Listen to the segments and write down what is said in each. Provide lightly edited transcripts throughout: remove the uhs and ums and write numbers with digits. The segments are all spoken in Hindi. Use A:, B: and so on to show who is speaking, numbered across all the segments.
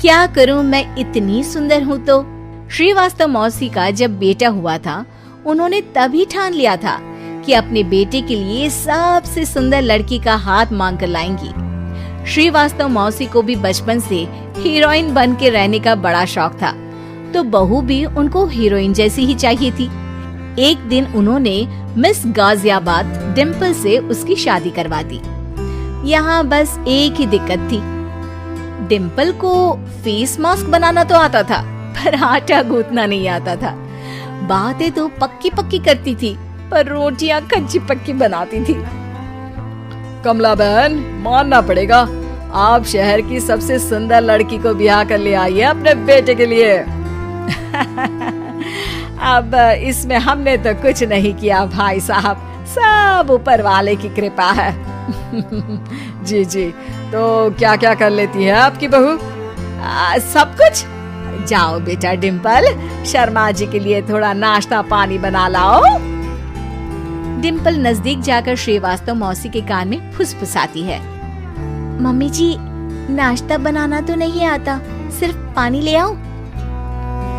A: क्या करूं, मैं इतनी सुंदर हूं तो। श्रीवास्तव मौसी का जब बेटा हुआ था, उन्होंने तभी ठान लिया था कि अपने बेटे के लिए सबसे सुंदर लड़की का हाथ मांग कर लाएंगी। श्रीवास्तव मौसी को भी बचपन से हीरोइन बन के रहने का बड़ा शौक था, तो बहू भी उनको हीरोइन जैसी ही चाहिए थी। एक दिन उन्होंने मिस गाजियाबाद डिम्पल से उसकी शादी करवा दी। यहाँ बस एक ही दिक्कत थी, डिम्पल को फेस मास्क बनाना तो आता था, पर आटा गूंथना नहीं आता था। बातें तो पक्की पक्की करती थी, पर रोटियां कच्ची पक्की बनाती थी।
B: कमला बहन, मानना पड़ेगा, आप शहर की सबसे सुंदर लड़की को ब्याह कर ले आई है अपने बेटे के लिए।
A: अब इसमें हमने तो कुछ नहीं किया भाई साहब, सब ऊपर वाले की कृपा है।
B: जी जी, तो क्या क्या कर लेती है आपकी बहू?
A: सब कुछ। जाओ बेटा डिम्पल, शर्मा जी के लिए थोड़ा नाश्ता पानी बना लाओ। डिम्पल नजदीक जाकर श्रीवास्तव मौसी के कान में फुसफुसाती है। मम्मी जी, नाश्ता बनाना तो नहीं आता, सिर्फ पानी ले आओ।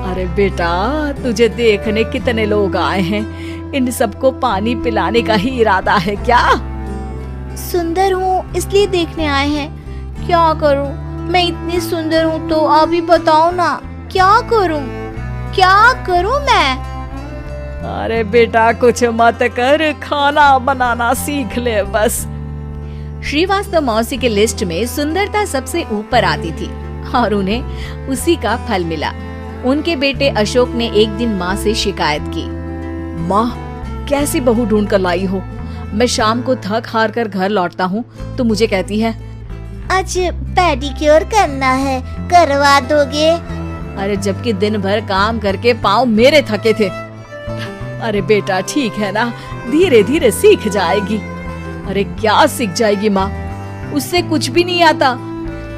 B: अरे बेटा, तुझे देखने कितने लोग आए हैं, इन सबको पानी पिलाने का ही इरादा है क्या?
A: सुंदर हूँ इसलिए देखने आए हैं। क्या करूँ, मैं इतनी सुंदर हूँ तो आप ही बताओ ना, क्या करूँ मैं?
B: अरे बेटा, कुछ मत कर, खाना बनाना सीख ले बस।
A: श्रीवास्तव मौसी के लिस्ट में सुंदरता सबसे ऊपर आती थी और उन्हें उसी का फल मिला। उनके बेटे अशोक ने एक दिन माँ से शिकायत की।
B: माँ, कैसी बहू ढूंढ कर लाई हो? मैं शाम को थक हार कर घर लौटता हूँ तो मुझे कहती है,
C: आज पेडिक्योर करना है, करवा दोगे?
B: अरे जबकि दिन भर काम करके पाँव मेरे थके थे। अरे बेटा ठीक है ना, धीरे धीरे सीख जाएगी। अरे क्या सीख जाएगी माँ, उससे कुछ भी नहीं आता।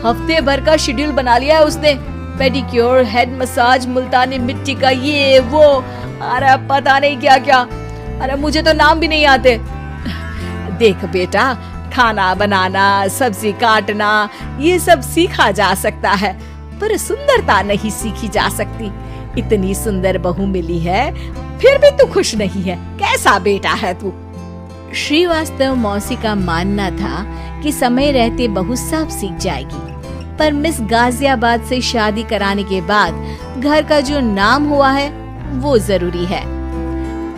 B: हफ्ते भर का शेड्यूल बना लिया है उसने, पेडिक्योर, हेड मसाज, मुल्तानी मिट्टी का ये वो, अरे पता नहीं क्या क्या। अरे मुझे तो नाम भी नहीं आते।
A: देख बेटा, खाना बनाना, सब्जी काटना, ये सब सीखा जा सकता है, पर सुंदरता नहीं सीखी जा सकती। इतनी सुंदर बहू मिली है, फिर भी तू खुश नहीं है, कैसा बेटा है तू? श्रीवास्तव मौसी का मानना था कि समय रहते बहू सब सीख जाएगी, पर मिस गाजियाबाद से शादी कराने के बाद घर का जो नाम हुआ है वो जरूरी है।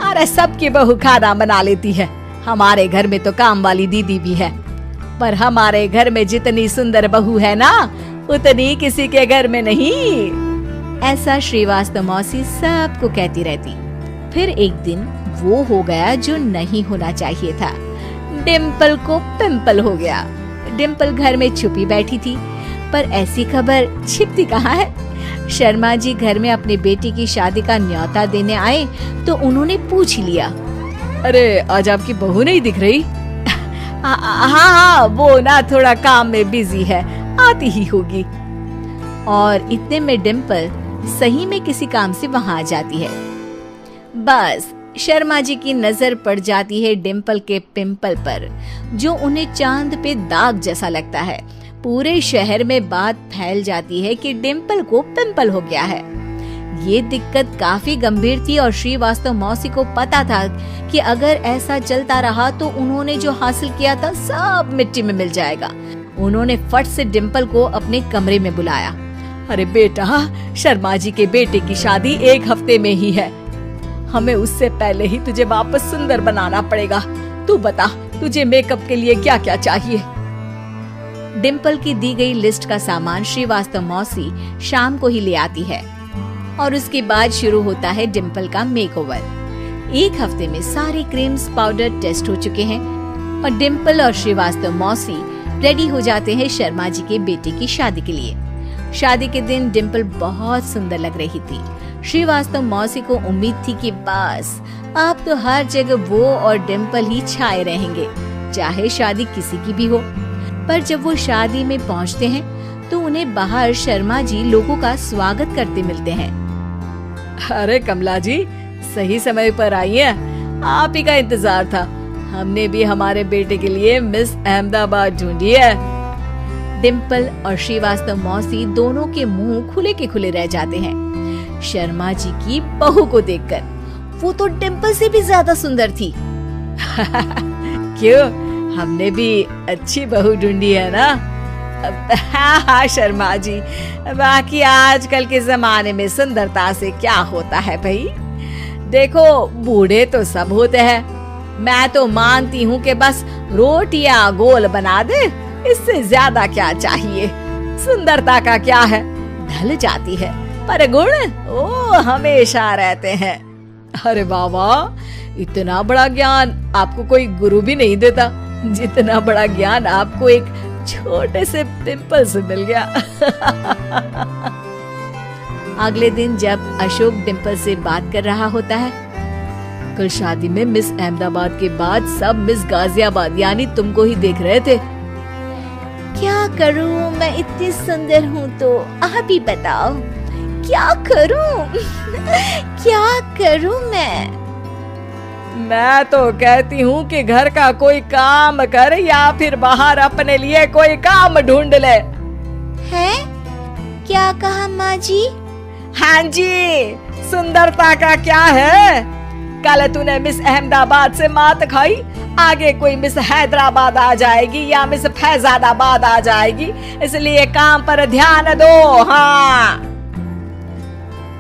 A: अरे सबकी बहू खाना बना लेती है, हमारे घर में तो काम वाली दीदी भी है, पर हमारे घर में जितनी सुंदर बहू है ना, उतनी किसी के घर में नहीं। ऐसा श्रीवास्तव मौसी सबको कहती रहती। फिर एक दिन वो हो गया जो नहीं होना चाहिए था, डिम्पल को पिंपल हो गया। डिम्पल घर में छुपी बैठी थी, पर ऐसी खबर छिपती कहाँ है। शर्मा जी घर में अपने बेटी की शादी का न्योता देने आए तो उन्होंने पूछ लिया,
B: अरे आज आपकी बहू नहीं दिख रही?
A: हाँ, वो ना थोड़ा काम में बिजी है, आती ही होगी। और इतने में डिम्पल सही में किसी काम से वहाँ आ जाती है। बस शर्मा जी की नजर पड़ जाती है डिम्पल के पिंपल पर, जो उन्हें चांद पे दाग जैसा लगता है। पूरे शहर में बात फैल जाती है कि डिम्पल को पिंपल हो गया है। ये दिक्कत काफी गंभीर थी और श्रीवास्तव मौसी को पता था कि अगर ऐसा चलता रहा तो उन्होंने जो हासिल किया था सब मिट्टी में मिल जाएगा। उन्होंने फट से डिम्पल को अपने कमरे में बुलाया।
B: अरे बेटा, शर्मा जी के बेटे की शादी 1 हफ्ते में ही है, हमें उससे पहले ही तुझे वापस सुंदर बनाना पड़ेगा। तू बता, तुझे मेकअप के लिए क्या क्या चाहिए?
A: डिम्पल की दी गई लिस्ट का सामान श्रीवास्तव मौसी शाम को ही ले आती है और उसके बाद शुरू होता है डिम्पल का मेकओवर। 1 हफ्ते में सारे क्रीम्स, पाउडर टेस्ट हो चुके हैं और डिम्पल और श्रीवास्तव मौसी रेडी हो जाते हैं शर्मा जी के बेटे की शादी के लिए। शादी के दिन डिम्पल बहुत सुंदर लग रही थी। श्रीवास्तव मौसी को उम्मीद थी कि बस अब तो हर जगह वो और डिम्पल ही छाए रहेंगे, चाहे शादी किसी की भी हो। पर जब वो शादी में पहुंचते हैं तो उन्हें बाहर शर्मा जी लोगों का स्वागत करते मिलते हैं।
B: अरे कमला जी, सही समय पर आई हैं, आप ही का इंतजार था। हमने भी हमारे बेटे के लिए मिस अहमदाबाद ढूंढी है। डिम्पल और श्रीवास्तव मौसी दोनों के मुंह खुले के खुले रह जाते हैं शर्मा जी की बहू को देखकर। वो तो डिम्पल से भी ज्यादा सुंदर थी।
A: क्यों, हमने भी अच्छी बहू ढूंढी है ना? हाँ शर्मा जी, बाकी आजकल के जमाने में सुंदरता से क्या होता है भाई। देखो, बूढ़े तो सब होते हैं, मैं तो मानती हूँ कि बस रोटियां गोल बना दे, इससे ज्यादा क्या चाहिए। सुंदरता का क्या है, ढल जाती है, पर गुण ओ हमेशा रहते हैं। अरे बाबा, इतना बड़ा ज्ञान आपको कोई गुरु भी नहीं देता जितना बड़ा ज्ञान आपको एक छोटे से पिंपल से मिल गया।
B: अगले दिन जब अशोक डिम्पल से बात कर रहा होता है, कल शादी में मिस अहमदाबाद के बाद सब मिस गाजियाबाद यानी तुमको ही देख रहे थे।
C: क्या करूं, मैं इतनी सुंदर हूं तो आप ही बताओ क्या करूं? क्या करूं
A: मैं तो कहती हूँ कि घर का कोई काम कर या फिर बाहर अपने लिए कोई काम ढूंढ ले।
C: है? क्या कहा माँ जी?
A: हाँ जी, सुंदरता का क्या है? कल तूने मिस अहमदाबाद से मात खाई, आगे कोई मिस हैदराबाद आ जाएगी या मिस फैजादाबाद आ जाएगी, इसलिए काम पर ध्यान दो। हाँ।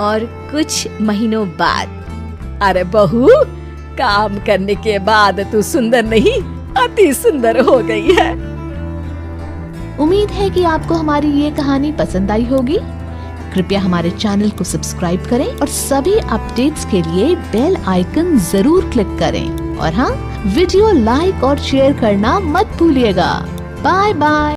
B: और कुछ महीनों बाद,
A: अरे बहू, काम करने के बाद तू सुंदर नहीं, अति सुंदर हो गई है।
D: उम्मीद है कि आपको हमारी ये कहानी पसंद आई होगी। कृपया हमारे चैनल को सब्सक्राइब करें और सभी अपडेट्स के लिए बेल आइकन जरूर क्लिक करें। और हाँ, वीडियो लाइक और शेयर करना मत भूलिएगा। Bye bye.